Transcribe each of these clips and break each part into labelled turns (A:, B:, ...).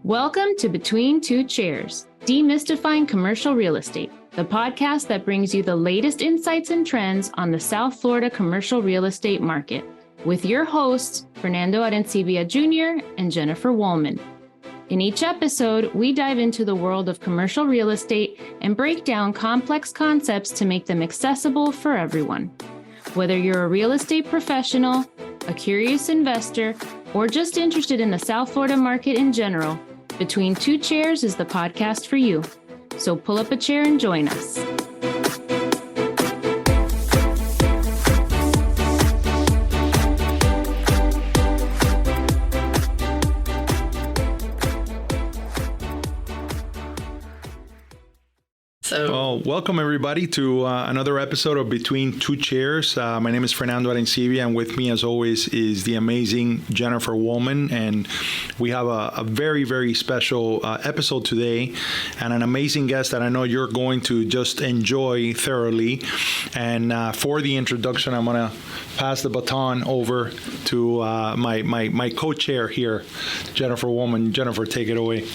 A: Welcome to Between Two Chairs, Demystifying Commercial Real Estate, the podcast that brings you the latest insights and trends on the South Florida commercial real estate market, with your hosts, Fernando Arencibia Jr. and Jennifer Woolman. In each episode, we dive into the world of commercial real estate and break down complex concepts to make them accessible for everyone. Whether you're a real estate professional, a curious investor, or just interested in the South Florida market in general, Between Two Chairs is the podcast for you. So pull up a chair and join us.
B: Well, welcome everybody to another episode of Between Two Chairs. My name is Fernando Arencibia, and with me, as always, is the amazing Jennifer Woolman. And we have a very, very special episode today, and an amazing guest that I know you're going to just enjoy thoroughly. And for the introduction, I'm going to pass the baton over to my co-chair here, Jennifer Woolman. Jennifer, take it away.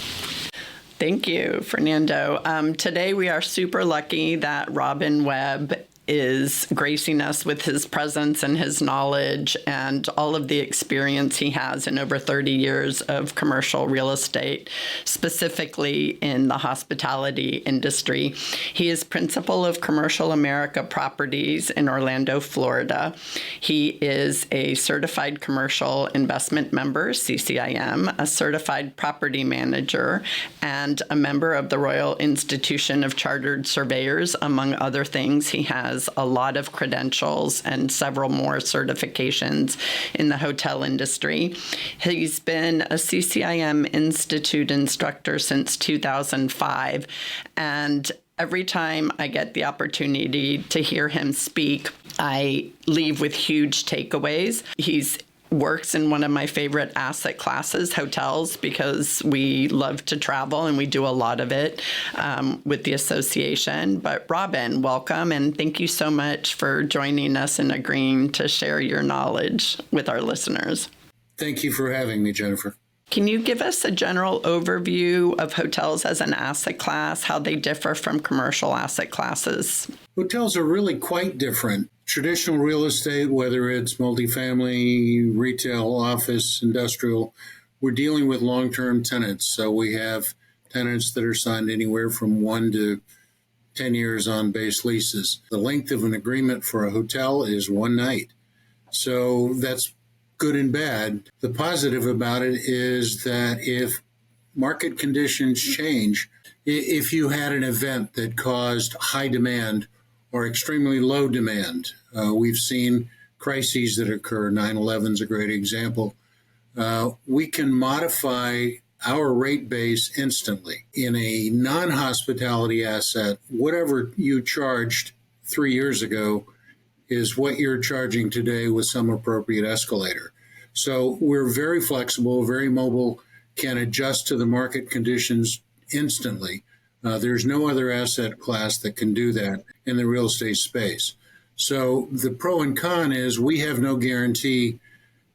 C: Thank you, Fernando. Today we are super lucky that Webb is gracing us with his presence and his knowledge and all of the experience he has in over 30 years of commercial real estate, specifically in the hospitality industry. He is principal of Commercial America Properties in Orlando, Florida. He is a certified commercial investment member, CCIM, a certified property manager, and a member of the Royal Institution of Chartered Surveyors, among other things. He has a lot of credentials and several more certifications in the hotel industry. He's been a CCIM Institute instructor since 2005, and every time I get the opportunity to hear him speak, I leave with huge takeaways. He's works in one of my favorite asset classes, hotels, because we love to travel and we do a lot of it with the association. But Robin, welcome, and thank you so much for joining us and agreeing to share your knowledge with our listeners.
D: Thank you for having me, Jennifer.
C: Can you give us a general overview of hotels as an asset class, how they differ from commercial asset classes?
D: Hotels are really quite different. Traditional real estate, whether it's multifamily, retail, office, industrial, we're dealing with long-term tenants. So we have tenants that are signed anywhere from 1 to 10 years on base leases. The length of an agreement for a hotel is 1 night. So that's good and bad. The positive about it is that if market conditions change, if you had an event that caused high demand or extremely low demand, we've seen crises that occur. 9/11 is a great example. We can modify our rate base instantly. In a non-hospitality asset, whatever you charged 3 years ago is what you're charging today with some appropriate escalator. So we're very flexible, very mobile, can adjust to the market conditions instantly. There's no other asset class that can do that in the real estate space. So the pro and con is we have no guarantee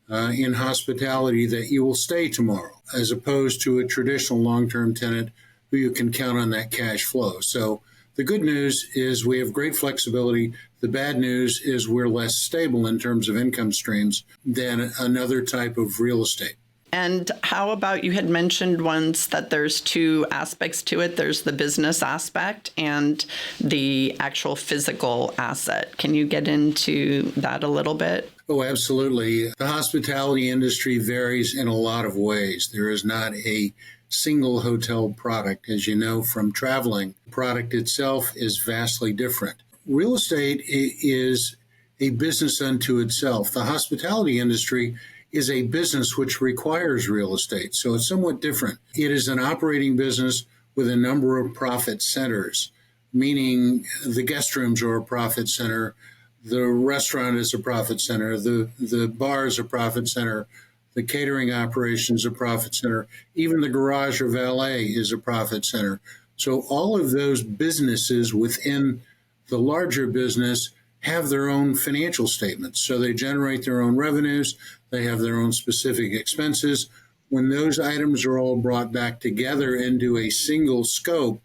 D: in hospitality that you will stay tomorrow, as opposed to a traditional long-term tenant who you can count on that cash flow. So the good news is we have great flexibility. The bad news is we're less stable in terms of income streams than another type of real estate.
C: And how about, you had mentioned once that there's two aspects to it. There's the business aspect and the actual physical asset. Can you get into that a little bit?
D: Oh, absolutely. The hospitality industry varies in a lot of ways. There is not a single hotel product. As you know from traveling, the product itself is vastly different. Real estate is a business unto itself. The hospitality industry is a business which requires real estate, so it's somewhat different. It is an operating business with a number of profit centers, meaning the guest rooms are a profit center, the restaurant is a profit center, the bar is a profit center, the catering operations a profit center, even the garage or valet is a profit center. So all of those businesses within the larger business have their own financial statements. So they generate their own revenues, they have their own specific expenses. When those items are all brought back together into a single scope,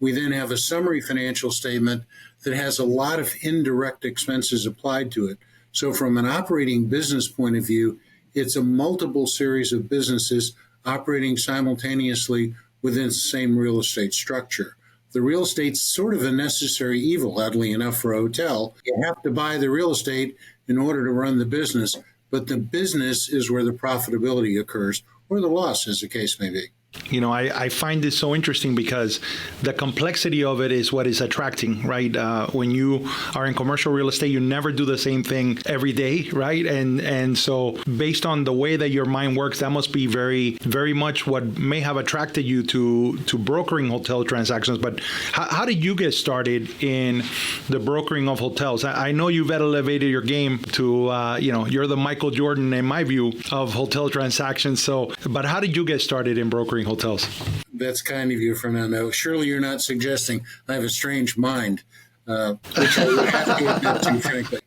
D: we then have a summary financial statement that has a lot of indirect expenses applied to it. So from an operating business point of view, it's a multiple series of businesses operating simultaneously within the same real estate structure. The real estate's sort of a necessary evil, oddly enough, for a hotel. You have to buy the real estate in order to run the business, but the business is where the profitability occurs, or the loss, as the case may be.
B: I find this so interesting because the complexity of it is what is attracting, right? When you are in commercial real estate, you never do the same thing every day, right? And so based on the way that your mind works, that must be very, very much what may have attracted you to brokering hotel transactions. But how did you get started in the brokering of hotels? I know you've elevated your game to, you're the Michael Jordan, in my view, of hotel transactions. So, but how did you get started in brokering hotels?
D: That's kind of you, Fernando. Surely you're not suggesting I have a strange mind, which I would have to admit to, frankly.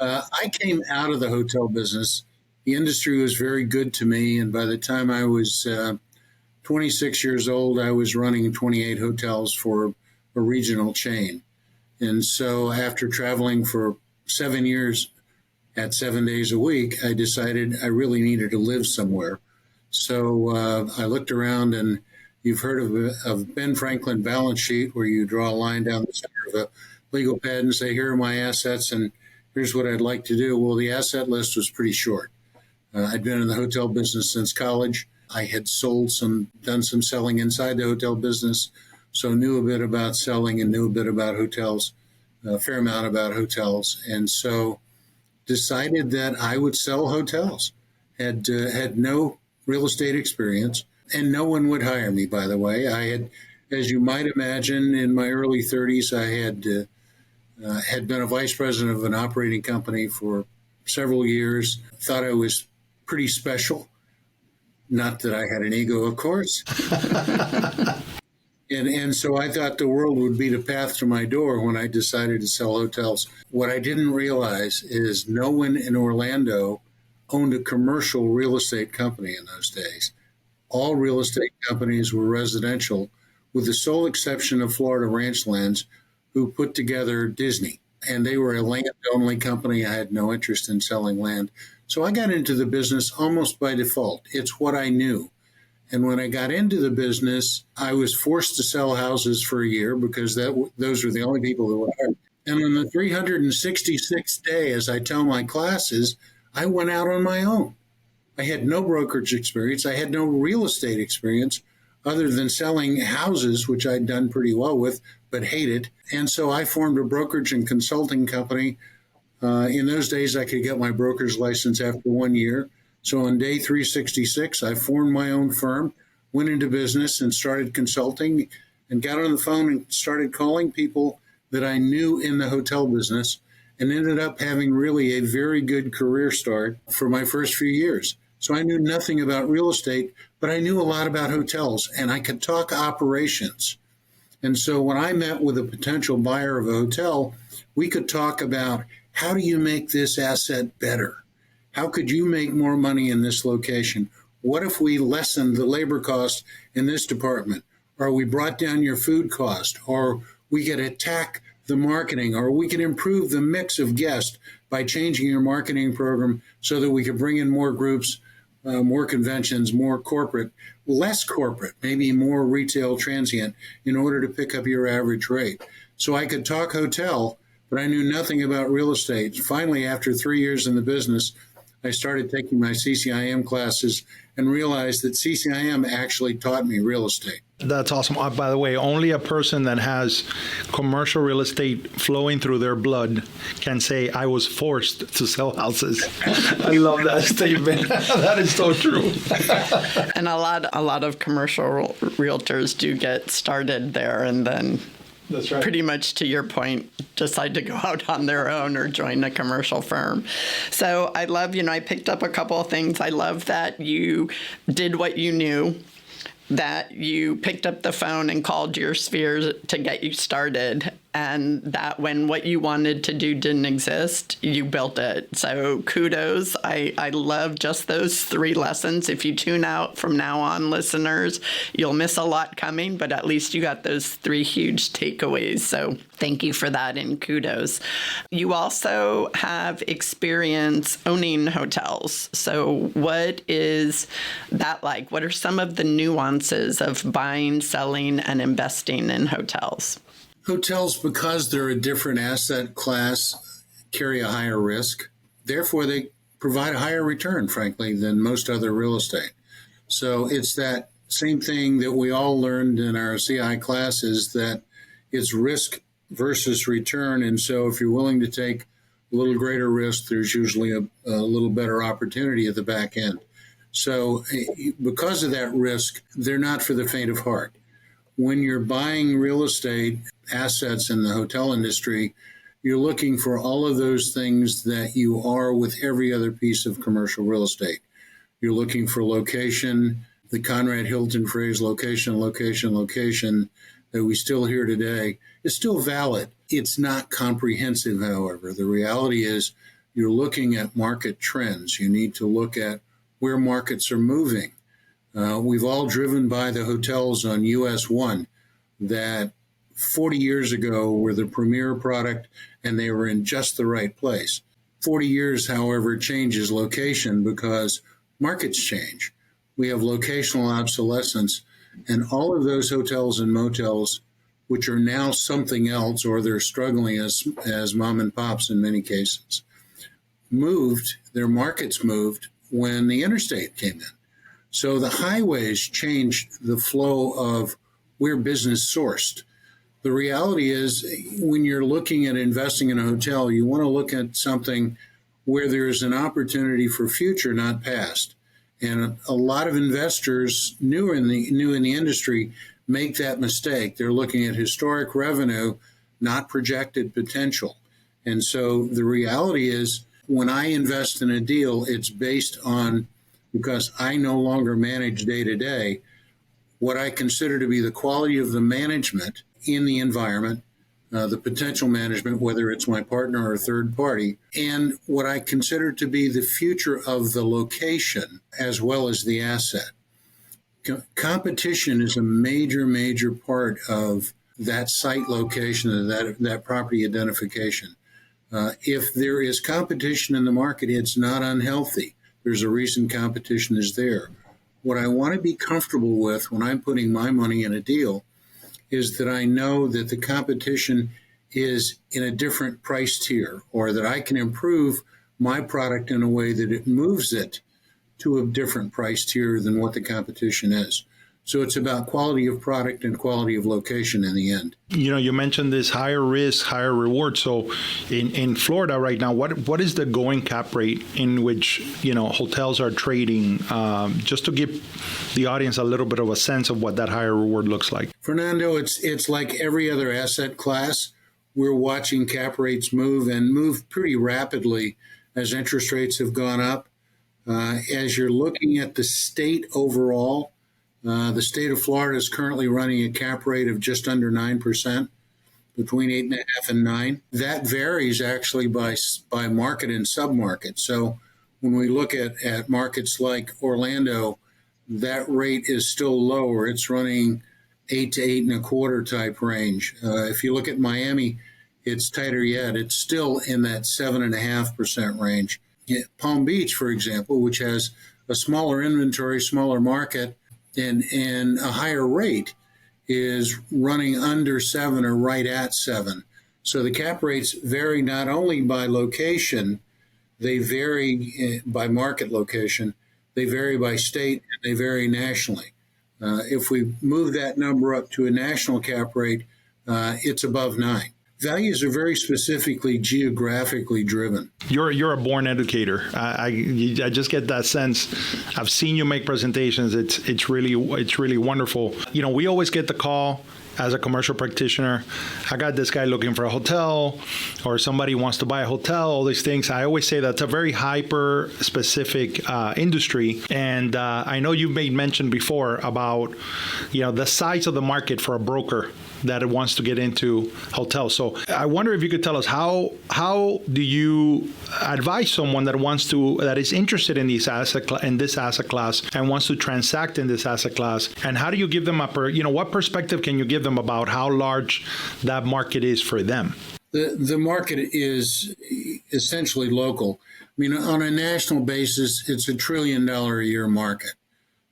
D: I came out of the hotel business. The industry was very good to me, and by the time I was 26 years old, I was running 28 hotels for a regional chain. And so after traveling for 7 years at 7 days a week, I decided I really needed to live somewhere. So I looked around, and you've heard of Ben Franklin balance sheet, where you draw a line down the center of a legal pad and say, here are my assets, and here's what I'd like to do. Well, the asset list was pretty short. I'd been in the hotel business since college. I had done some selling inside the hotel business, so knew a bit about selling and knew a bit about hotels, a fair amount about hotels. And so decided that I would sell hotels. Had no real estate experience, and no one would hire me, by the way. I had, as you might imagine, in my early 30s, I had been a vice president of an operating company for several years. Thought I was pretty special. Not that I had an ego, of course. And so I thought the world would beat a path to my door when I decided to sell hotels. What I didn't realize is no one in Orlando owned a commercial real estate company in those days. All real estate companies were residential, with the sole exception of Florida Ranchlands, who put together Disney. And they were a land-only company. I had no interest in selling land. So I got into the business almost by default. It's what I knew. And when I got into the business, I was forced to sell houses for a year because those were the only people that would hire. And on the 366th day, as I tell my classes, I went out on my own. I had no brokerage experience. I had no real estate experience other than selling houses, which I'd done pretty well with, but hated. And so I formed a brokerage and consulting company. In those days, I could get my broker's license after 1 year. So on day 366, I formed my own firm, went into business and started consulting, and got on the phone and started calling people that I knew in the hotel business, and ended up having really a very good career start for my first few years. So I knew nothing about real estate, but I knew a lot about hotels, and I could talk operations. And so when I met with a potential buyer of a hotel, we could talk about, how do you make this asset better? How could you make more money in this location? What if we lessened the labor cost in this department? Or we brought down your food cost? Or we could attack the marketing, or we can improve the mix of guests by changing your marketing program so that we can bring in more groups, more conventions, more corporate, less corporate, maybe more retail transient in order to pick up your average rate. So I could talk hotel, but I knew nothing about real estate. Finally, after 3 years in the business, I started taking my CCIM classes and realized that CCIM actually taught me real estate.
B: That's awesome. By the way, only a person that has commercial real estate flowing through their blood can say, I was forced to sell houses. I love that statement. That is so true.
C: And a lot of commercial realtors do get started there, and then
B: that's right,
C: pretty much to your point, decide to go out on their own or join a commercial firm. So I love, I picked up a couple of things. I love that you did what you knew, that you picked up the phone and called your spheres to get you started. and that when what you wanted to do didn't exist, you built it. So kudos. I love just those 3 lessons. If you tune out from now on, listeners, you'll miss a lot coming, but at least you got those 3 huge takeaways. So thank you for that, and kudos. You also have experience owning hotels. So what is that like? What are some of the nuances of buying, selling, and investing in hotels?
D: Hotels, because they're a different asset class, carry a higher risk. Therefore, they provide a higher return, frankly, than most other real estate. So it's that same thing that we all learned in our CI classes, that it's risk versus return. And so if you're willing to take a little greater risk, there's usually a little better opportunity at the back end. So because of that risk, they're not for the faint of heart. When you're buying real estate assets in the hotel industry, you're looking for all of those things that you are with every other piece of commercial real estate. You're looking for location, the Conrad Hilton phrase, location, location, location, that we still hear today, is still valid. It's not comprehensive, however. The reality is you're looking at market trends. You need to look at where markets are moving. We've all driven by the hotels on US 1 that 40 years ago were the premier product, and they were in just the right place. 40 years, however, changes location because markets change. We have locational obsolescence, and all of those hotels and motels, which are now something else, or they're struggling as mom and pops in many cases, their markets moved when the interstate came in. So the highways changed the flow of where business sourced. The reality is, when you're looking at investing in a hotel, you want to look at something where there's an opportunity for future, not past. And a lot of investors new in the industry make that mistake. They're looking at historic revenue, not projected potential. And so the reality is, when I invest in a deal, it's based on, because I no longer manage day to day, what I consider to be the quality of the management in the environment, the potential management, whether it's my partner or a third party, and what I consider to be the future of the location as well as the asset. Competition is a major, major part of that site location and that property identification. If there is competition in the market, it's not unhealthy. There's a reason competition is there. What I want to be comfortable with when I'm putting my money in a deal is that I know that the competition is in a different price tier, or that I can improve my product in a way that it moves it to a different price tier than what the competition is. So it's about quality of product and quality of location in the end.
B: You know, you mentioned this higher risk, higher reward. So in Florida right now, what is the going cap rate in which, hotels are trading, just to give the audience a little bit of a sense of what that higher reward looks like?
D: Fernando, it's like every other asset class. We're watching cap rates move pretty rapidly as interest rates have gone up. As you're looking at the state overall, the state of Florida is currently running a cap rate of just under 9%, between 8.5 and 9. That varies actually by market and submarket. So when we look at markets like Orlando, that rate is still lower. It's running 8 to 8.25 type range. If you look at Miami, it's tighter yet. It's still in that 7.5% range. Palm Beach, for example, which has a smaller inventory, smaller market, and a higher rate, is running under 7 or right at 7. So the cap rates vary not only by location, they vary by market location, they vary by state, and they vary nationally. If we move that number up to a national cap rate, it's above 9. Values are very specifically geographically driven.
B: You're a born educator. I just get that sense. I've seen you make presentations. It's really wonderful. We always get the call. as a commercial practitioner, I got this guy looking for a hotel, or somebody wants to buy a hotel, all these things. I always say that's a very hyper specific industry. And I know you've made mention before about, the size of the market for a broker that wants to get into hotels. So I wonder if you could tell us how do you advise someone that is interested in this asset class and wants to transact in this asset class, and how do you give them what perspective can you give them about how large that market is for them?
D: The market is essentially local. I mean, on a national basis, it's $1 trillion a year market.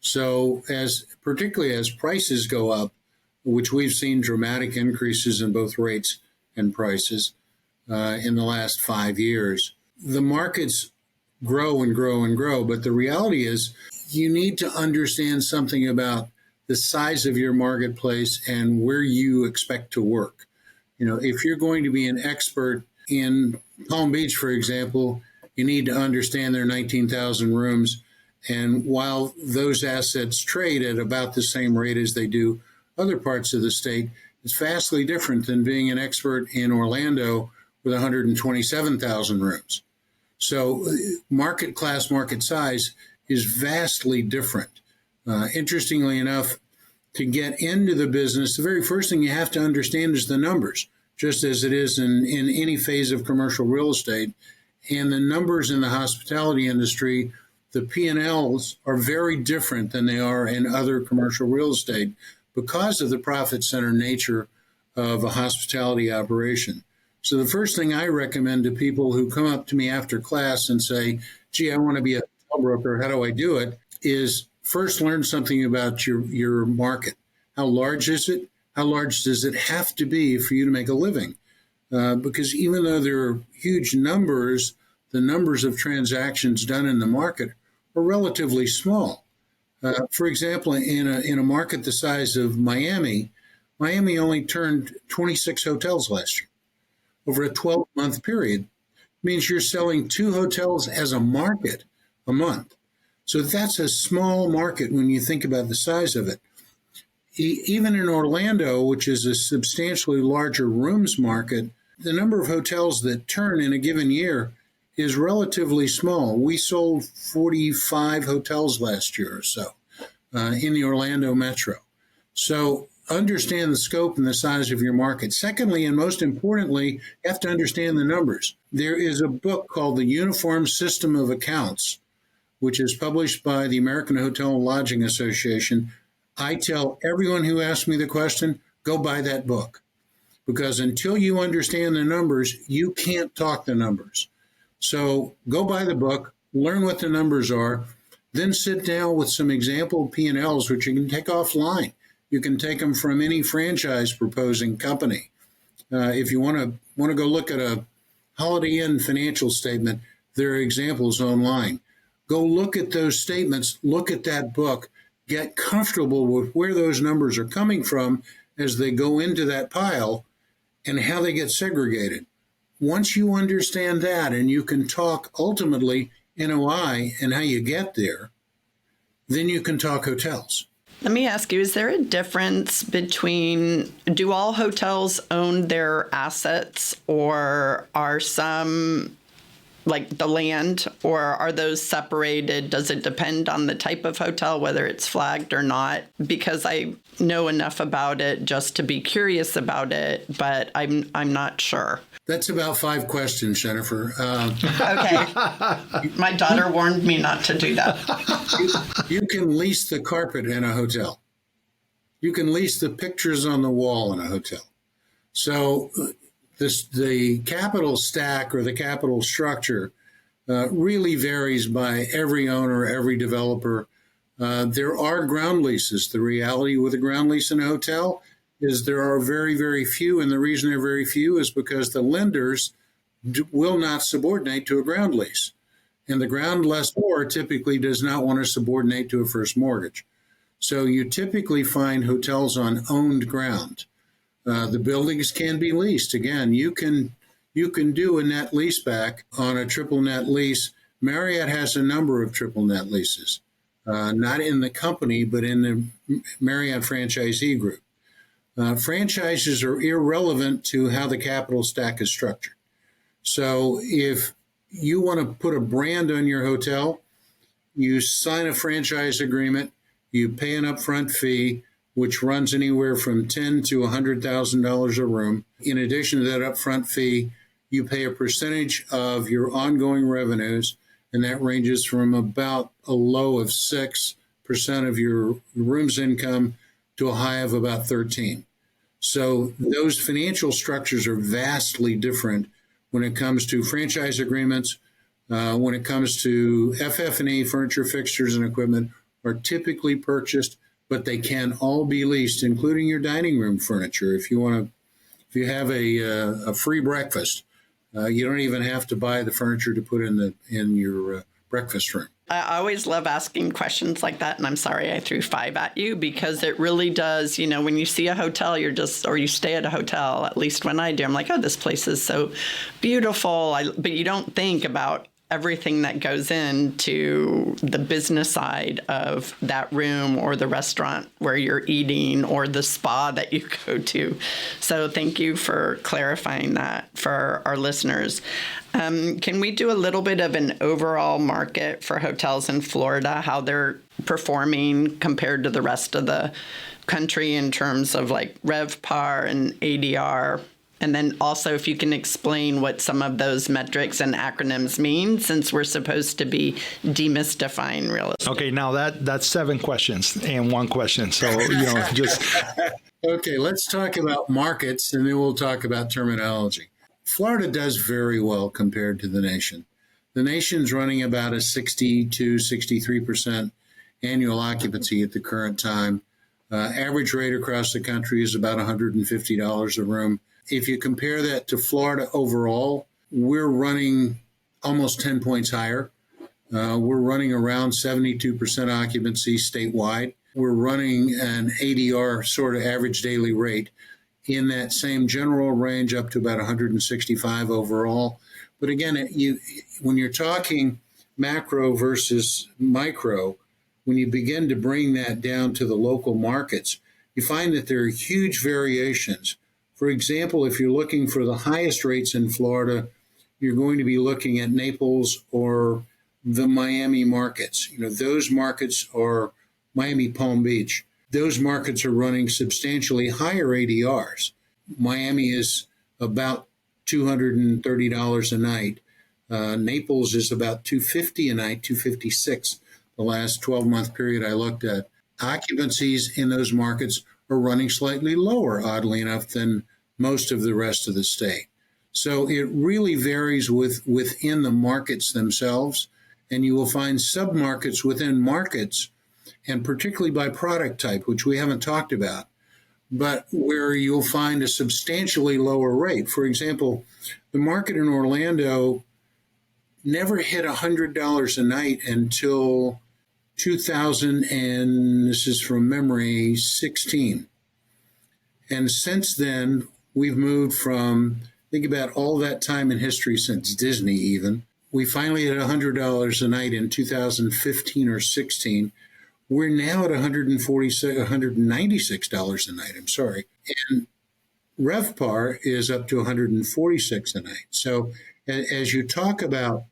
D: So particularly as prices go up, which we've seen dramatic increases in both rates and prices in the last 5 years, the markets grow and grow and grow. But the reality is you need to understand something about the size of your marketplace and where you expect to work. If you're going to be an expert in Palm Beach, for example, you need to understand their 19,000 rooms. And while those assets trade at about the same rate as they do other parts of the state, it's vastly different than being an expert in Orlando with 127,000 rooms. So market class, market size is vastly different. Interestingly enough, to get into the business, the very first thing you have to understand is the numbers, just as it is in any phase of commercial real estate. And the numbers in the hospitality industry, the P&Ls are very different than they are in other commercial real estate because of the profit center nature of a hospitality operation. So the first thing I recommend to people who come up to me after class and say, gee, I want to be a hotel broker, how do I do it? Is first learn something about your market. How large is it? How large does it have to be for you to make a living? Because even though there are huge numbers, the numbers of transactions done in the market are relatively small. For example, in a market the size of Miami only turned 26 hotels last year over a 12-month period. It means you're selling 2 hotels as a market a month. So that's a small market when you think about the size of it. Even in Orlando, which is a substantially larger rooms market, the number of hotels that turn in a given year is relatively small. We sold 45 hotels last year or so in the Orlando metro. So understand the scope and the size of your market. Secondly, and most importantly, you have to understand the numbers. There is a book called The Uniform System of Accounts, which is published by the American Hotel and Lodging Association. I tell everyone who asks me the question, go buy that book. Because until you understand the numbers, you can't talk the numbers. So go buy the book, learn what the numbers are, then sit down with some example P&Ls, which you can take offline. You can take them from any franchise proposing company. If you want to go look at a Holiday Inn financial statement, there are examples online. Go look at those statements, look at that book, get comfortable with where those numbers are coming from as they go into that pile and how they get segregated. Once you understand that and you can talk ultimately NOI and how you get there, then you can talk hotels.
C: Let me ask you, is there a difference between, do all hotels own their assets, or are some like the land, or are those separated? Does it depend on the type of hotel, whether it's flagged or not? Because I know enough about it just to be curious about it, but I'm not sure.
D: That's about 5 questions, Jennifer.
C: Okay. My daughter warned me not to do that.
D: You can lease the carpet in a hotel. You can lease the pictures on the wall in a hotel. So the capital stack or the capital structure really varies by every owner, every developer. There are ground leases. The reality with a ground lease in a hotel is there are very, very few, and the reason there are very few is because the lenders will not subordinate to a ground lease. And the ground lessor typically does not want to subordinate to a first mortgage. So you typically find hotels on owned ground. The buildings can be leased. Again, you can do a net lease back on a triple net lease. Marriott has a number of triple net leases, not in the company, but in the Marriott franchisee group. Franchises are irrelevant to how the capital stack is structured. So if you want to put a brand on your hotel, you sign a franchise agreement, you pay an upfront fee, which runs anywhere from $10,000 to $100,000 a room. In addition to that upfront fee, you pay a percentage of your ongoing revenues, and that ranges from about a low of 6% of your room's income to a high of about 13%. So those financial structures are vastly different when it comes to franchise agreements. When it comes to FF&E, furniture, fixtures, and equipment are typically purchased, but they can all be leased, including your dining room furniture. If you have a free breakfast, you don't even have to buy the furniture to put in your breakfast room.
C: I always love asking questions like that, and I'm sorry I threw 5 at you, because it really does, when you see a hotel, or you stay at a hotel, at least when I do, I'm like, oh, this place is so beautiful. But you don't think about everything that goes into the business side of that room or the restaurant where you're eating or the spa that you go to. So thank you for clarifying that for our listeners. Can we do a little bit of an overall market for hotels in Florida, how they're performing compared to the rest of the country in terms of like RevPAR and ADR? And then also, if you can explain what some of those metrics and acronyms mean, since we're supposed to be demystifying real estate.
B: Okay, now that's 7 questions and 1 question. So, just...
D: Okay, let's talk about markets, and then we'll talk about terminology. Florida does very well compared to the nation. The nation's running about a 60 to 63% annual occupancy at the current time. Average rate across the country is about $150 a room. If you compare that to Florida overall, we're running almost 10 points higher. We're running around 72% occupancy statewide. We're running an ADR, sort of average daily rate, in that same general range up to about 165 overall. But again, when you're talking macro versus micro, when you begin to bring that down to the local markets, you find that there are huge variations. For example, if you're looking for the highest rates in Florida, you're going to be looking at Naples or the Miami markets. Those markets are Miami, Palm Beach. Those markets are running substantially higher ADRs. Miami is about $230 a night. Naples is about $250 a night, $256 the last 12-month period I looked at. Occupancies in those markets are running slightly lower, oddly enough, than most of the rest of the state. So it really varies within the markets themselves, and you will find submarkets within markets, and particularly by product type, which we haven't talked about, but where you'll find a substantially lower rate. For example, the market in Orlando never hit $100 a night until 2000, and this is from memory, 16. And since then, we've moved from, think about all that time in history since Disney even. We finally hit $100 a night in 2015 or 16. We're now at $196 a night, And RevPAR is up to $146 a night. So as you talk about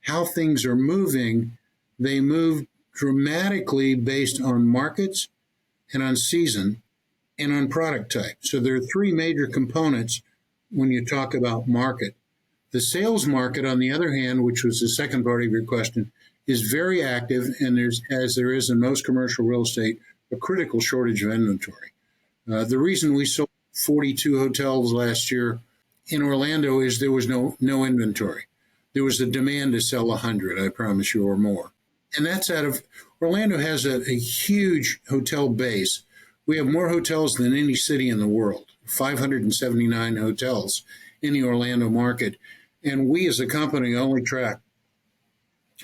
D: how things are moving, they move dramatically based on markets and on season and on product type. So there are 3 major components when you talk about market. The sales market, on the other hand, which was the second part of your question, is very active, and as there is in most commercial real estate, a critical shortage of inventory. The reason we sold 42 hotels last year in Orlando is there was no inventory. There was a demand to sell 100, I promise you, or more. And that's Orlando has a huge hotel base. We have more hotels than any city in the world, 579 hotels in the Orlando market. And we as a company only track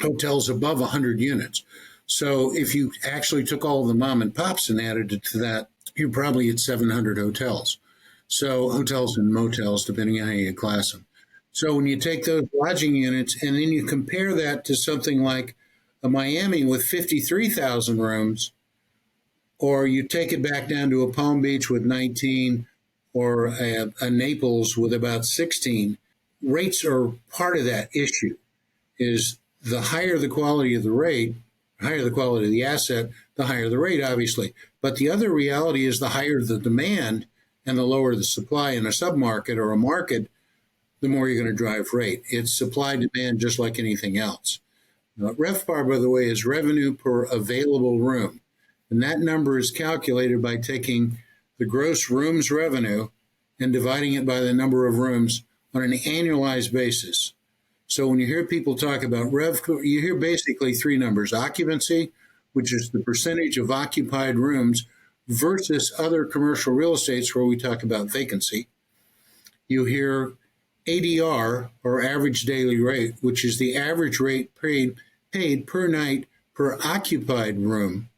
D: hotels above 100 units. So if you actually took all of the mom and pops and added it to that, you're probably at 700 hotels. So hotels and motels, depending on how you class them. So when you take those lodging units and then you compare that to something like a Miami with 53,000 rooms, or you take it back down to a Palm Beach with 19 or a Naples with about 16, rates are part of that issue. Is the higher the quality of the rate, the higher the quality of the asset, the higher the rate, obviously. But the other reality is the higher the demand and the lower the supply in a submarket or a market, the more you're going to drive rate. It's supply demand just like anything else. RevPAR, by the way, is revenue per available room. And that number is calculated by taking the gross rooms revenue and dividing it by the number of rooms on an annualized basis. So when you hear people talk about RevPAR, you hear basically three numbers: occupancy, which is the percentage of occupied rooms, versus other commercial real estates where we talk about vacancy. You hear ADR, or average daily rate, which is the average rate paid per night per occupied room.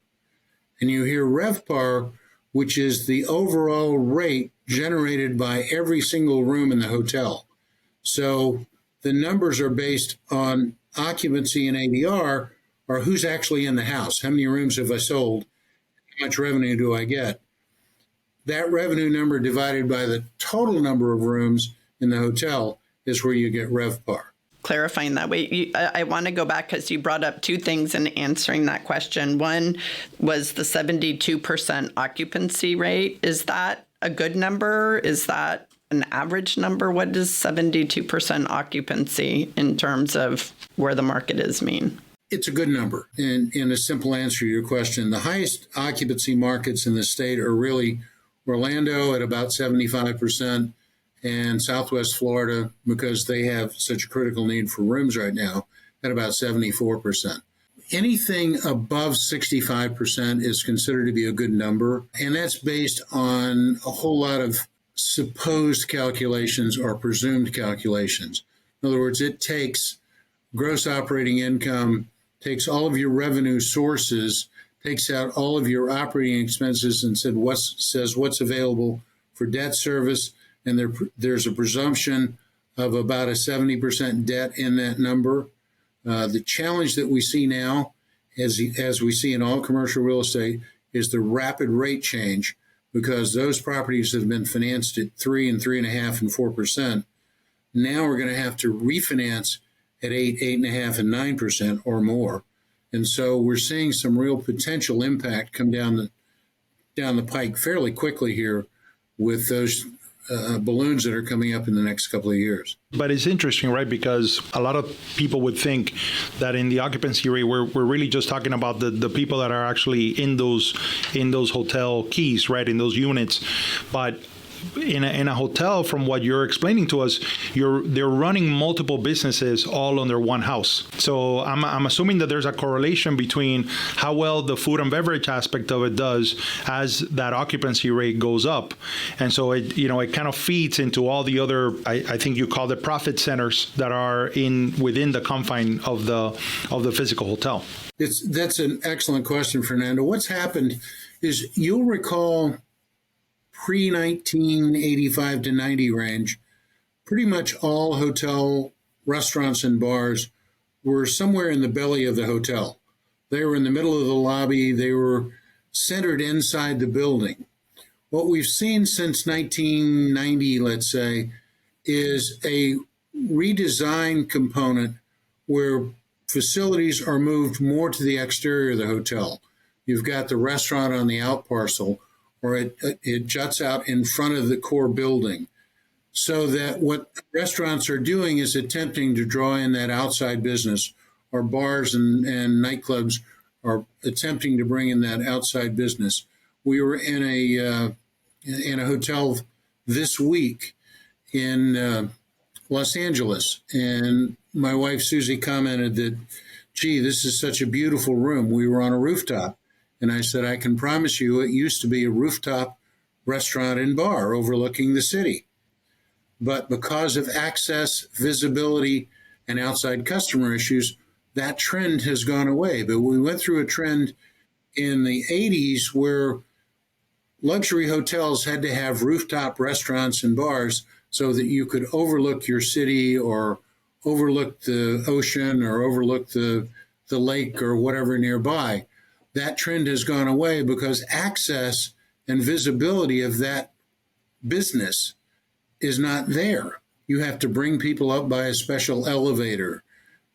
D: And you hear RevPAR, which is the overall rate generated by every single room in the hotel. So the numbers are based on occupancy and ADR, or who's actually in the house. How many rooms have I sold? How much revenue do I get? That revenue number divided by the total number of rooms in the hotel is where you get RevPAR.
C: Clarifying that way, I want to go back because you brought up two things in answering that question. One was the 72% occupancy rate. Is that a good number? Is that an average number? What does 72% occupancy in terms of where the market is mean?
D: It's a good number. And in a simple answer to your question, the highest occupancy markets in the state are really Orlando at about 75%, and Southwest Florida, because they have such a critical need for rooms right now, at about 74%. Anything above 65% is considered to be a good number, and that's based on a whole lot of supposed calculations or presumed calculations. In other words, it takes gross operating income, takes all of your revenue sources, takes out all of your operating expenses, and says what's available for debt service. And there's a presumption of about a 70% debt in that number. The challenge that we see now, as we see in all commercial real estate, is the rapid rate change, because those properties that have been financed at 3 and 3.5 and 4%, now we're going to have to refinance at 8, 8.5, and 9% or more. And so we're seeing some real potential impact come down the pike fairly quickly here with those balloons that are coming up in the next couple of years.
B: But it's interesting, right? Because a lot of people would think that in the occupancy rate, we're really just talking about the people that are actually in those hotel keys, right? In those units. But in a hotel, from what you're explaining to us, they're running multiple businesses all under one house. So I'm assuming that there's a correlation between how well the food and beverage aspect of it does as that occupancy rate goes up, and so it kind of feeds into all the other, I think you call it profit centers that are within the confine of the physical hotel.
D: That's an excellent question, Fernando. What's happened is, you'll recall, pre-1985 to 90 range, pretty much all hotel restaurants and bars were somewhere in the belly of the hotel. They were in the middle of the lobby. They were centered inside the building. What we've seen since 1990, let's say, is a redesign component where facilities are moved more to the exterior of the hotel. You've got the restaurant on the out parcel, or it juts out in front of the core building, so that what restaurants are doing is attempting to draw in that outside business, or bars and nightclubs are attempting to bring in that outside business. We were in a hotel this week in Los Angeles, and my wife Susie commented that, gee, this is such a beautiful room. We were on a rooftop. And I said, I can promise you it used to be a rooftop restaurant and bar overlooking the city. But because of access, visibility, and outside customer issues, that trend has gone away. But we went through a trend in the 80s where luxury hotels had to have rooftop restaurants and bars so that you could overlook your city, or overlook the ocean, or overlook the lake or whatever nearby. that trend has gone away because access and visibility of that business is not there. You have to bring people up by a special elevator.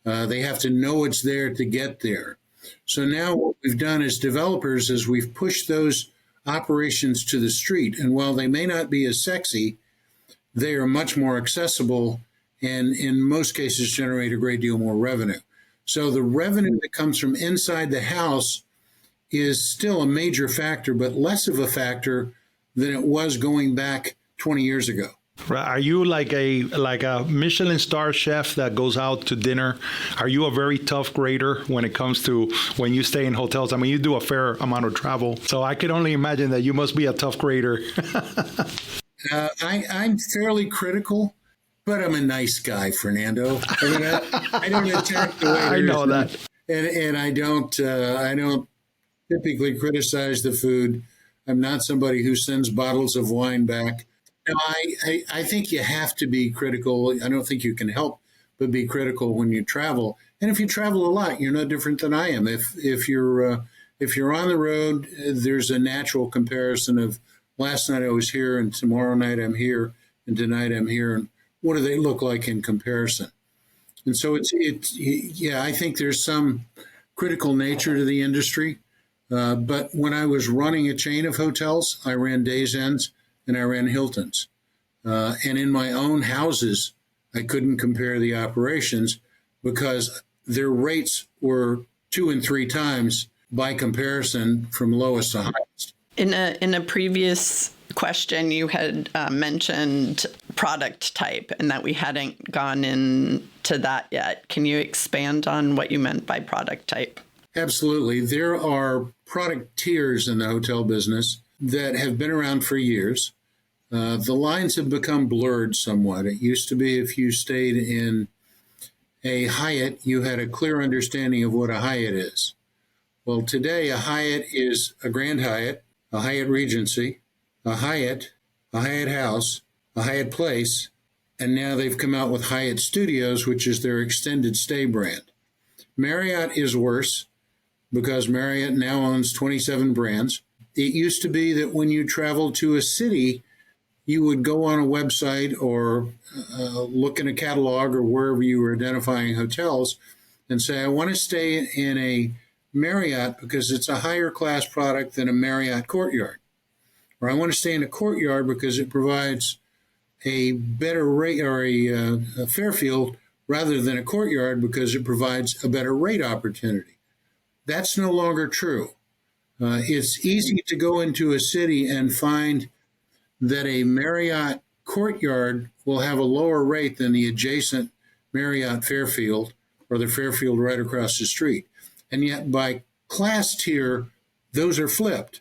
D: They have to know it's there to get there. So now what we've done as developers is we've pushed those operations to the street. And while they may not be as sexy, they are much more accessible and in most cases generate a great deal more revenue. So the revenue that comes from inside the house is still a major factor, but less of a factor than it was going back 20 years ago.
B: Are you like a Michelin star chef that goes out to dinner? Are you a very tough grader when it comes to when you stay in hotels? I mean, you do a fair amount of travel, so I could only imagine that you must be a tough grader.
D: I'm fairly critical, but I'm a nice guy, Fernando. I mean, I don't attack the waiters.
B: I know that,
D: and I don't typically criticize the food. I'm not somebody who sends bottles of wine back. No, I think you have to be critical. I don't think you can help but be critical when you travel. And if you travel a lot, you're no different than I am. If you're on the road, there's a natural comparison of last night I was here and tomorrow night I'm here and tonight I'm here, and what do they look like in comparison? And so I think there's some critical nature to the industry. But when I was running a chain of hotels, I ran Days Ends and I ran Hiltons. And in my own houses, I couldn't compare the operations because their rates were 2 and 3 times by comparison from lowest to highest.
C: In a previous question, you had mentioned product type and that we hadn't gone into that yet. Can you expand on what you meant by product type?
D: Absolutely. There are product tiers in the hotel business that have been around for years. The lines have become blurred somewhat. It used to be if you stayed in a Hyatt, you had a clear understanding of what a Hyatt is. Well, today a Hyatt is a Grand Hyatt, a Hyatt Regency, a Hyatt House, a Hyatt Place, and now they've come out with Hyatt Studios, which is their extended stay brand. Marriott is worse because Marriott now owns 27 brands. It used to be that when you traveled to a city, you would go on a website or look in a catalog or wherever you were identifying hotels and say, I want to stay in a Marriott because it's a higher class product than a Marriott Courtyard. Or I want to stay in a Courtyard because it provides a better rate, or a Fairfield rather than a Courtyard because it provides a better rate opportunity. That's no longer true. It's easy to go into a city and find that a Marriott Courtyard will have a lower rate than the adjacent Marriott Fairfield or the Fairfield right across the street. And yet by class tier, those are flipped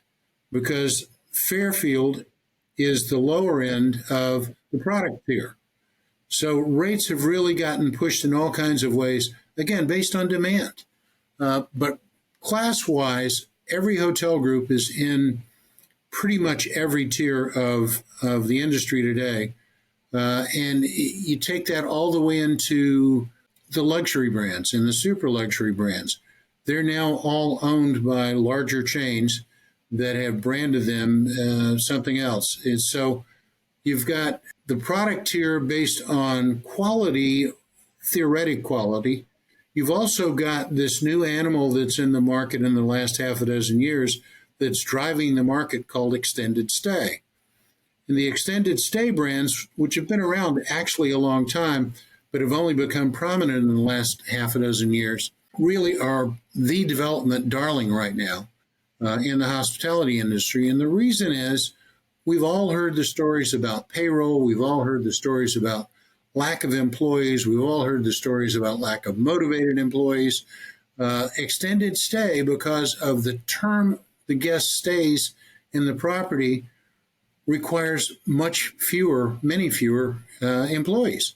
D: because Fairfield is the lower end of the product tier. So rates have really gotten pushed in all kinds of ways, again, based on demand. But class-wise, every hotel group is in pretty much every tier of the industry today. And you take that all the way into the luxury brands and the super luxury brands. They're now all owned by larger chains that have branded them something else. And so you've got the product tier based on quality, theoretic quality. You've also got this new animal that's in the market in the last half a dozen years that's driving the market called extended stay. And the extended stay brands, which have been around actually a long time, but have only become prominent in the last half a dozen years, really are the development darling right now in the hospitality industry. And the reason is we've all heard the stories about payroll. We've all heard the stories about lack of employees. We've all heard the stories about lack of motivated employees. Extended stay, because of the term the guest stays in the property, requires many fewer employees.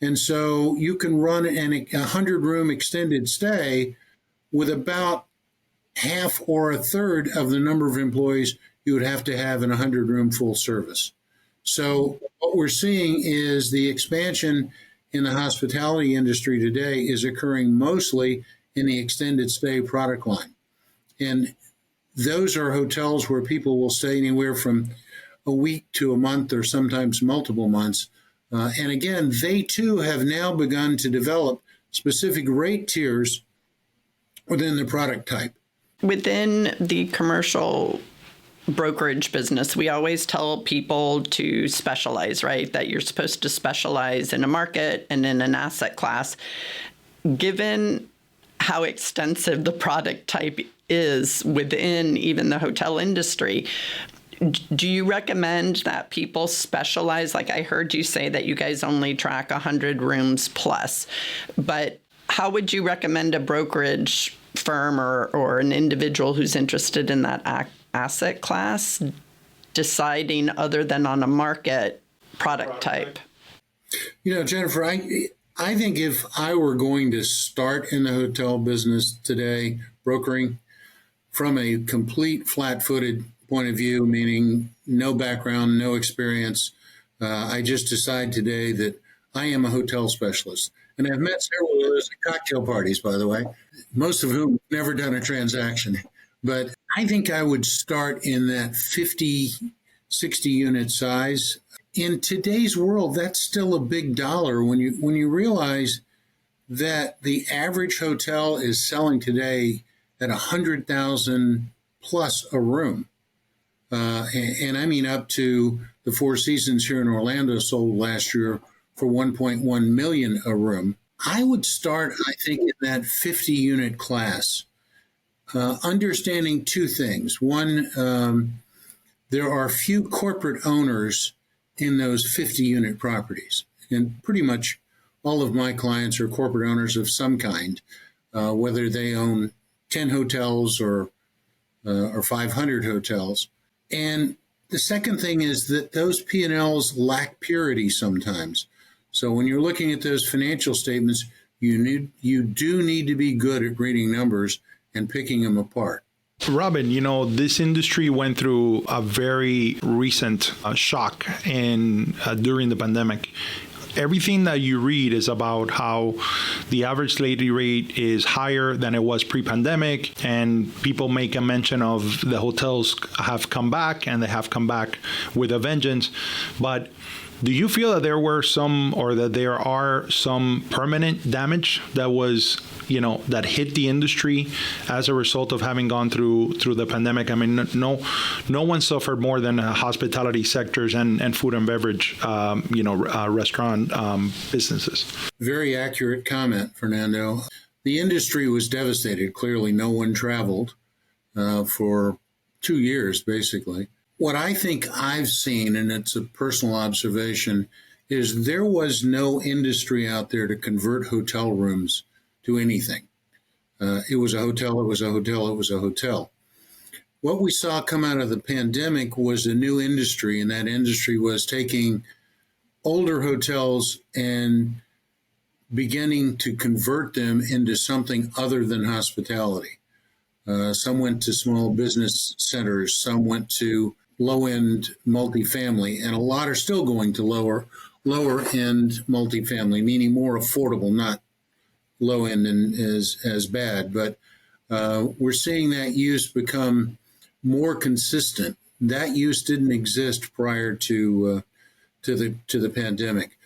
D: And so you can run a 100-room extended stay with about half or a third of the number of employees you would have to have in a 100-room full service. So what we're seeing is the expansion in the hospitality industry today is occurring mostly in the extended stay product line. And those are hotels where people will stay anywhere from a week to a month or sometimes multiple months. And again, they too have now begun to develop specific rate tiers within the product type.
C: Within the commercial brokerage business, we always tell people to specialize, right? That you're supposed to specialize in a market and in an asset class. Given how extensive the product type is within even the hotel industry, do you recommend that people specialize? Like I heard you say that you guys only track 100 rooms plus, but how would you recommend a brokerage firm or an individual who's interested in that asset class deciding other than on a market product type?
D: You know, Jennifer, I think if I were going to start in the hotel business today, brokering from a complete flat-footed point of view, meaning no background, no experience, I just decide today that I am a hotel specialist. And I've met several of those at cocktail parties, by the way, most of whom have never done a transaction. But I think I would start in that 50, 60 unit size. In today's world, that's still a big dollar when you realize that the average hotel is selling today at $100,000 plus a room. And I mean up to the Four Seasons here in Orlando sold last year for $1.1 million a room. I would start, I think, in that 50 unit class, understanding two things. One, there are few corporate owners in those 50 unit properties. And pretty much all of my clients are corporate owners of some kind, whether they own 10 hotels or 500 hotels. And the second thing is that those P&Ls lack purity sometimes. So when you're looking at those financial statements, you do need to be good at reading numbers and picking them apart.
B: Robin, this industry went through a very recent shock during the pandemic. Everything that you read is about how the average lady rate is higher than it was pre-pandemic, and people make a mention of the hotels have come back, and they have come back with a vengeance. But do you feel that there were there are some permanent damage that was, that hit the industry as a result of having gone through the pandemic? I mean, no one suffered more than hospitality sectors and food and beverage, restaurant businesses.
D: Very accurate comment, Fernando. The industry was devastated. Clearly, no one traveled for 2 years, basically. What I think I've seen, and it's a personal observation, is there was no industry out there to convert hotel rooms to anything. It was a hotel, it was a hotel, it was a hotel. What we saw come out of the pandemic was a new industry, and that industry was taking older hotels and beginning to convert them into something other than hospitality. Some went to small business centers, some went to low-end multifamily, and a lot are still going to lower-end multifamily, meaning more affordable, not low-end and as bad. But we're seeing that use become more consistent. That use didn't exist prior to the pandemic.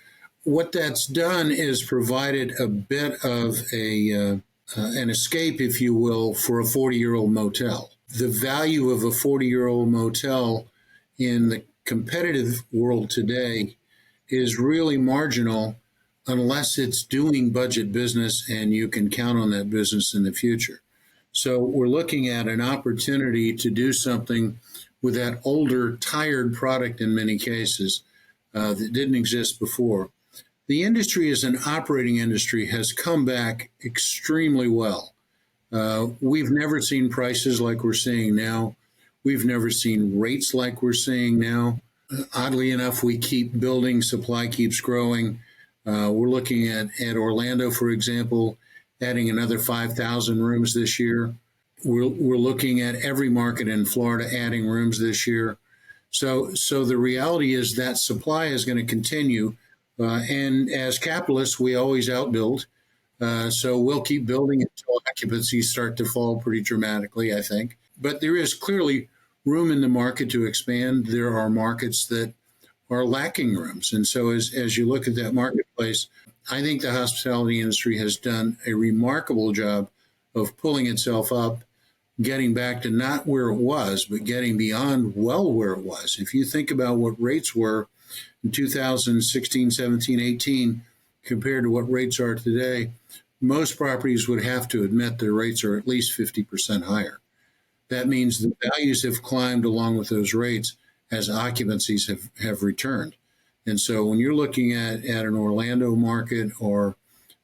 D: What that's done is provided a bit of an escape, if you will, for a 40-year-old motel. The value of a 40-year-old motel in the competitive world today is really marginal unless it's doing budget business and you can count on that business in the future. So we're looking at an opportunity to do something with that older, tired product in many cases that didn't exist before. The industry as an operating industry has come back extremely well. We've never seen prices like we're seeing now. We've never seen rates like we're seeing now. Oddly enough, we keep building, supply keeps growing. We're looking at Orlando, for example, adding another 5,000 rooms this year. We're looking at every market in Florida adding rooms this year. So the reality is that supply is going to continue. And as capitalists, we always outbuild. So we'll keep building until occupancies start to fall pretty dramatically, I think. But there is clearly room in the market to expand. There are markets that are lacking rooms. And so as you look at that marketplace, I think the hospitality industry has done a remarkable job of pulling itself up, getting back to not where it was, but getting beyond well where it was. If you think about what rates were in 2016, 17, 18, compared to what rates are today, most properties would have to admit their rates are at least 50% higher. That means the values have climbed along with those rates as occupancies have returned. And so when you're looking at an Orlando market or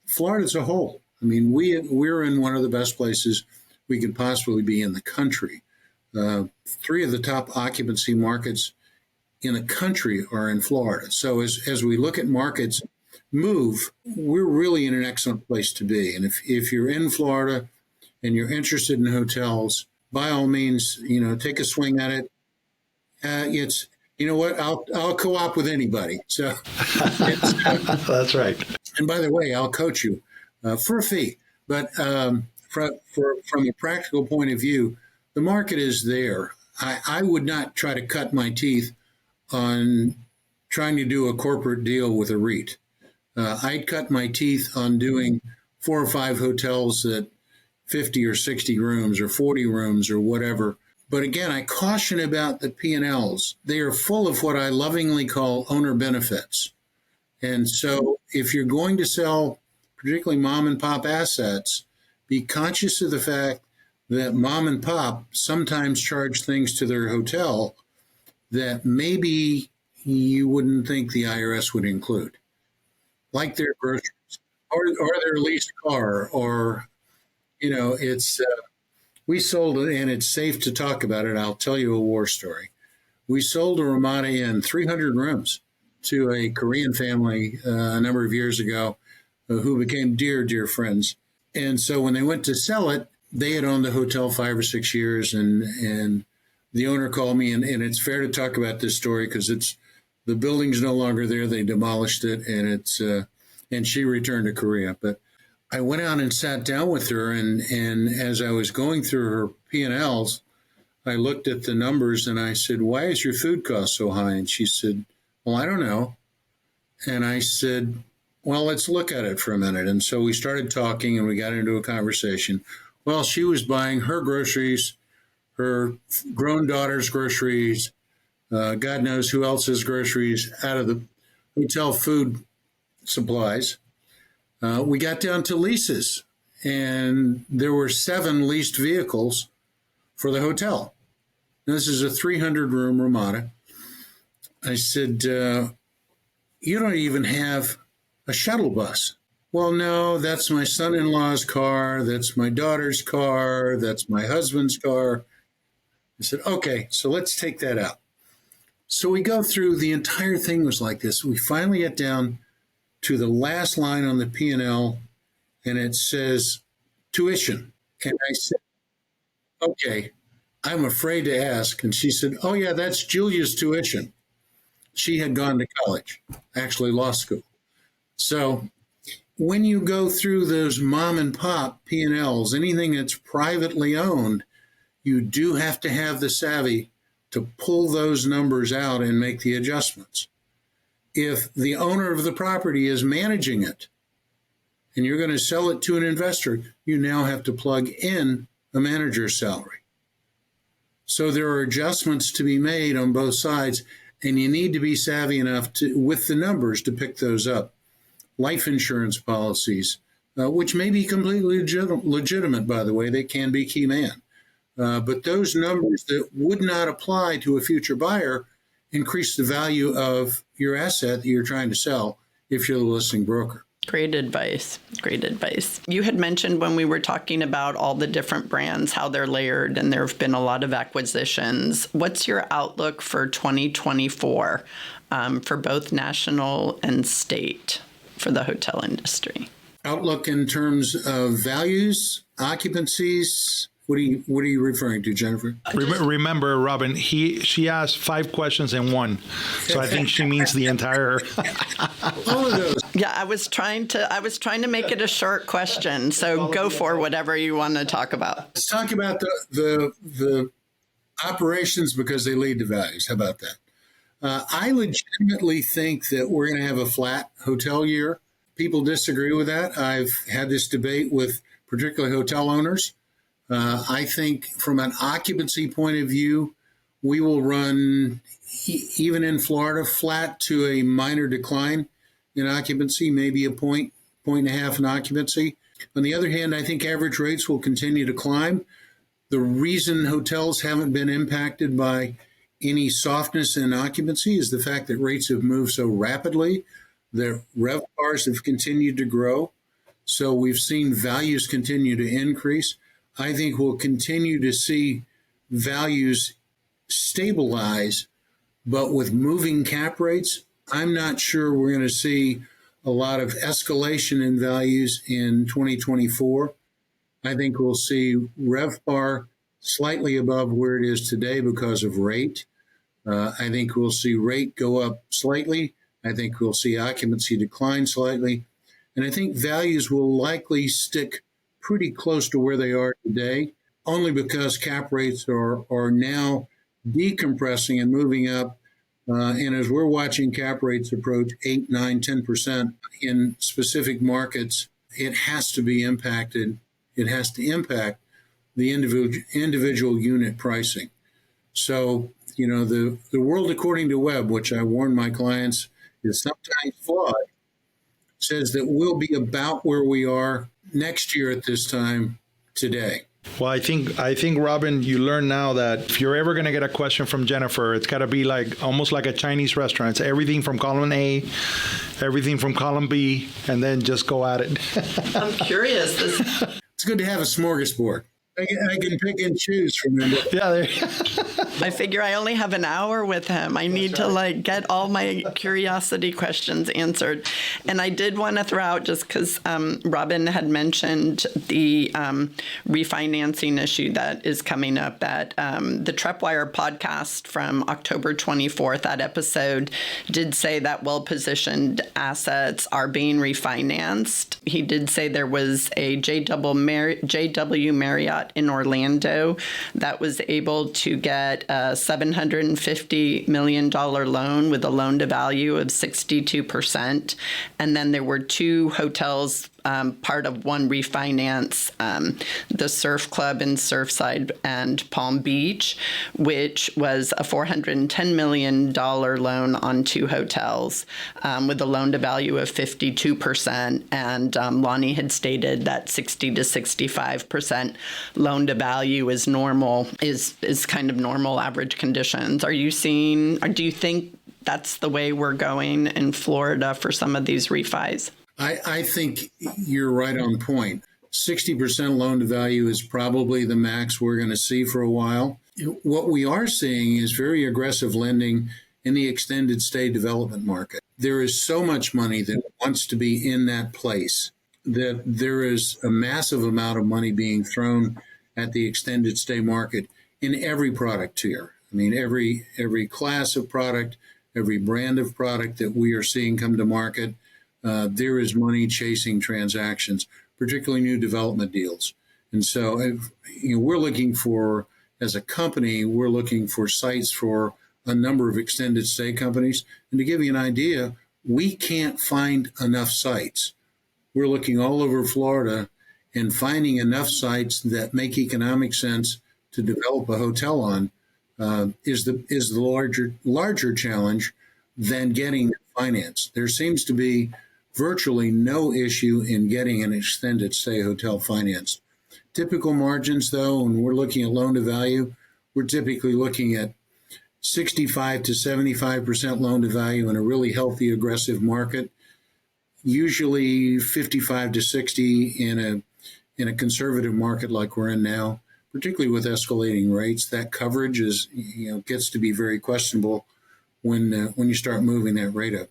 D: Florida as a whole, I mean, we're in one of the best places we could possibly be in the country. 3 of the top occupancy markets in the country are in Florida. So as we look at markets move, we're really in an excellent place to be. And if you're in Florida and you're interested in hotels, by all means, take a swing at it. It's, you know what, I'll co-op with anybody. So
B: That's right.
D: And by the way, I'll coach you for a fee. But from a practical point of view, the market is there. I would not try to cut my teeth on trying to do a corporate deal with a REIT. I'd cut my teeth on doing 4 or 5 hotels at 50 or 60 rooms or 40 rooms or whatever. But again, I caution about the P&Ls. They are full of what I lovingly call owner benefits. And so if you're going to sell particularly mom and pop assets, be conscious of the fact that mom and pop sometimes charge things to their hotel that maybe you wouldn't think the IRS would include, like their groceries or their leased car, or, it's, we sold it, and it's safe to talk about it. I'll tell you a war story. We sold a Ramada Inn, 300 rooms, to a Korean family a number of years ago who became dear, dear friends. And so when they went to sell it, they had owned the hotel 5 or 6 years, and the owner called me, and it's fair to talk about this story because the building's no longer there. They demolished it, and she returned to Korea. But I went out and sat down with her, and as I was going through her P&Ls, I looked at the numbers and I said, "Why is your food cost so high?" And she said, "Well, I don't know." And I said, "Well, let's look at it for a minute." And so we started talking and we got into a conversation. Well, she was buying her groceries, her grown daughter's groceries, God knows who else's groceries out of the hotel food supplies. We got down to leases, and there were 7 leased vehicles for the hotel. This is a 300-room Ramada. I said, "You don't even have a shuttle bus." "Well, no, that's my son-in-law's car. That's my daughter's car. That's my husband's car." I said, "Okay, so let's take that out." So we go through, the entire thing was like this. We finally get down to the last line on the P&L, and it says tuition. And I said, "Okay, I'm afraid to ask." And she said, "Oh, yeah, that's Julia's tuition." She had gone to college, actually law school. So when you go through those mom and pop P&Ls, anything that's privately owned, you do have to have the savvy to pull those numbers out and make the adjustments. If the owner of the property is managing it and you're going to sell it to an investor, you now have to plug in a manager's salary. So there are adjustments to be made on both sides, and you need to be savvy enough with the numbers to pick those up. Life insurance policies, which may be completely legitimate, by the way, they can be key man. But those numbers that would not apply to a future buyer increase the value of your asset that you're trying to sell if you're the listing broker.
C: Great advice. Great advice. You had mentioned when we were talking about all the different brands, how they're layered, and there have been a lot of acquisitions. What's your outlook for 2024 for both national and state for the hotel industry?
D: Outlook in terms of values, occupancies, What are you referring to, Jennifer?
B: Remember, Robin, she asked 5 questions in one, so I think she means the entire.
D: All of those.
C: Yeah, I was trying to make it a short question. So go for whatever you want to talk about.
D: Let's talk about the operations because they lead to values. How about that? I legitimately think that we're going to have a flat hotel year. People disagree with that. I've had this debate with particularly hotel owners. I think from an occupancy point of view, we will run, even in Florida, flat to a minor decline in occupancy, maybe a point and a half in occupancy. On the other hand, I think average rates will continue to climb. The reason hotels haven't been impacted by any softness in occupancy is the fact that rates have moved so rapidly. The RevPARs have continued to grow. So we've seen values continue to increase. I think we'll continue to see values stabilize, but with moving cap rates, I'm not sure we're going to see a lot of escalation in values in 2024. I think we'll see RevPAR slightly above where it is today because of rate. I think we'll see rate go up slightly. I think we'll see occupancy decline slightly. And I think values will likely stick pretty close to where they are today, only because cap rates are now decompressing and moving up. And as we're watching cap rates approach 8, 9, 10% in specific markets, it has to be impacted. It has to impact the individual unit pricing. So, the world according to Webb, which I warn my clients is sometimes flawed, says that we'll be about where we are next year at this time today.
B: Well, I think, Robin, you learn now that if you're ever going to get a question from Jennifer, it's got to be almost like a Chinese restaurant. It's everything from column A, everything from column B, and then just go at it.
C: I'm curious.
D: It's good to have a smorgasbord. I can pick and choose from him.
B: Yeah.
C: I figure I only have an hour with him. I need to get all my curiosity questions answered. And I did want to throw out, just because Robin had mentioned the refinancing issue that is coming up, that the Trepwire podcast from October 24th, that episode did say that well-positioned assets are being refinanced. He did say there was a JW Marriott in Orlando that was able to get a $750 million loan with a loan to value of 62%. And then there were 2 hotels part of one refinance, the Surf Club in Surfside and Palm Beach, which was a $410 million loan on 2 hotels with a loan to value of 52%. And Lonnie had stated that 60 to 65% loan to value is normal, is kind of normal average conditions. Do you think that's the way we're going in Florida for some of these refis?
D: I think you're right on point. 60% loan to value is probably the max we're going to see for a while. What we are seeing is very aggressive lending in the extended stay development market. There is so much money that wants to be in that place that there is a massive amount of money being thrown at the extended stay market in every product tier. I mean, every class of product, every brand of product that we are seeing come to market, there is money chasing transactions, particularly new development deals. And so we're looking for, as a company, we're looking for sites for a number of extended stay companies. And to give you an idea, we can't find enough sites. We're looking all over Florida and finding enough sites that make economic sense to develop a hotel on is the larger challenge than getting finance. There seems to be virtually no issue in getting an extended stay hotel financed. Typical margins, though, when we're looking at loan to value, we're typically looking at 65 to 75% loan to value in a really healthy, aggressive market. Usually 55 to 60 in a conservative market like we're in now, particularly with escalating rates. That coverage gets to be very questionable when you start moving that rate up.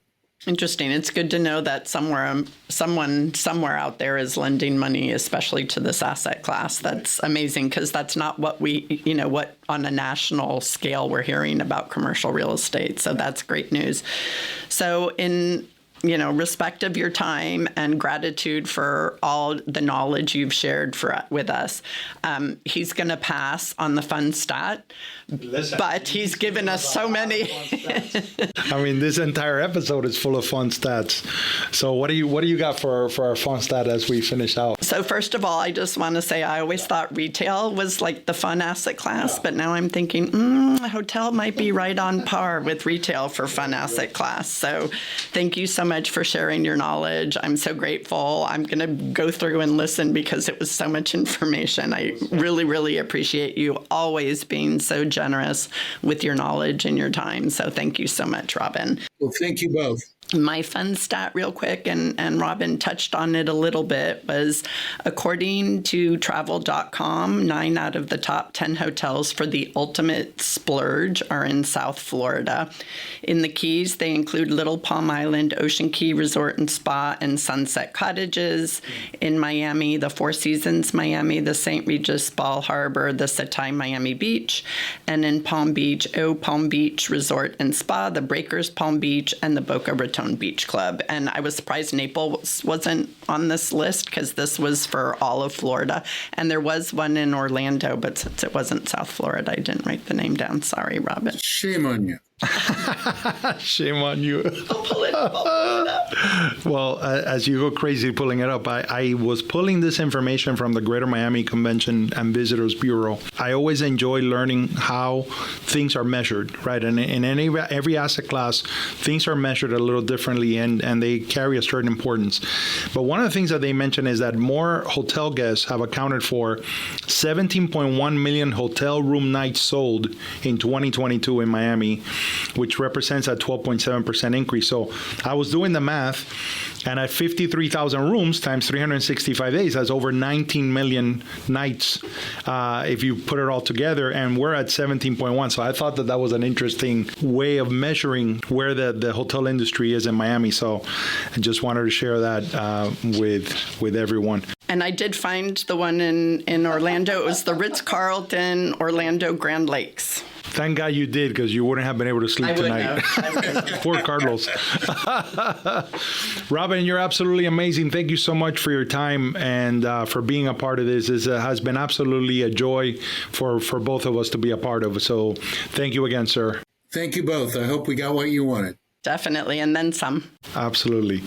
C: Interesting. It's good to know that someone somewhere out there is lending money, especially to this asset class. That's amazing, because that's not what what on a national scale we're hearing about commercial real estate. So that's great news. So in respect of your time and gratitude for all the knowledge you've shared with us, he's going to pass on the fun stat, but he's given us so many.
B: I mean, this entire episode is full of fun stats. So what do you got for our fun stat as we finish out?
C: So first of all, I just want to say I always thought retail was like the fun asset class, but now I'm thinking hotel might be right on par with retail for fun asset class. So thank you so much for sharing your knowledge. I'm so grateful. I'm going to go through and listen because it was so much information. I really, really appreciate you always being so generous with your knowledge and your time. So thank you so much, Robin.
D: Well, thank you both.
C: My fun stat real quick, and Robin touched on it a little bit, was according to travel.com, 9 out of the top 10 hotels for the ultimate splurge are in South Florida. In the Keys, they include Little Palm Island, Ocean Key Resort and Spa, and Sunset Cottages. In Miami, the Four Seasons Miami, the St. Regis Bal Harbor, the Setai Miami Beach. And in Palm Beach, Palm Beach Resort and Spa, the Breakers Palm Beach, and the Boca Raton Beach Club. And I was surprised Naples wasn't on this list, because this was for all of Florida. And there was one in Orlando, but since it wasn't South Florida, I didn't write the name down. Sorry, Robin.
D: Shame on you.
B: Shame on you.
C: I'll pull it up.
B: Well, as you go crazy pulling it up, I was pulling this information from the Greater Miami Convention and Visitors Bureau. I always enjoy learning how things are measured, right? And in every asset class, things are measured a little differently, and they carry a certain importance. But one of the things that they mention is that more hotel guests have accounted for 17.1 million hotel room nights sold in 2022 in Miami, which represents a 12.7% increase. So I was doing the math, and at 53,000 rooms times 365 days, that's over 19 million nights if you put it all together, and we're at 17.1. So I thought that was an interesting way of measuring where the hotel industry is in Miami. So I just wanted to share that with everyone.
C: And I did find the one in Orlando. It was the Ritz-Carlton Orlando Grand Lakes.
B: Thank God you did, because you wouldn't have been able to sleep tonight. Poor Carlos. Robin, you're absolutely amazing. Thank you so much for your time and for being a part of this. This has been absolutely a joy for both of us to be a part of. So thank you again, sir.
D: Thank you both. I hope we got what you wanted.
C: Definitely, and then some.
B: Absolutely.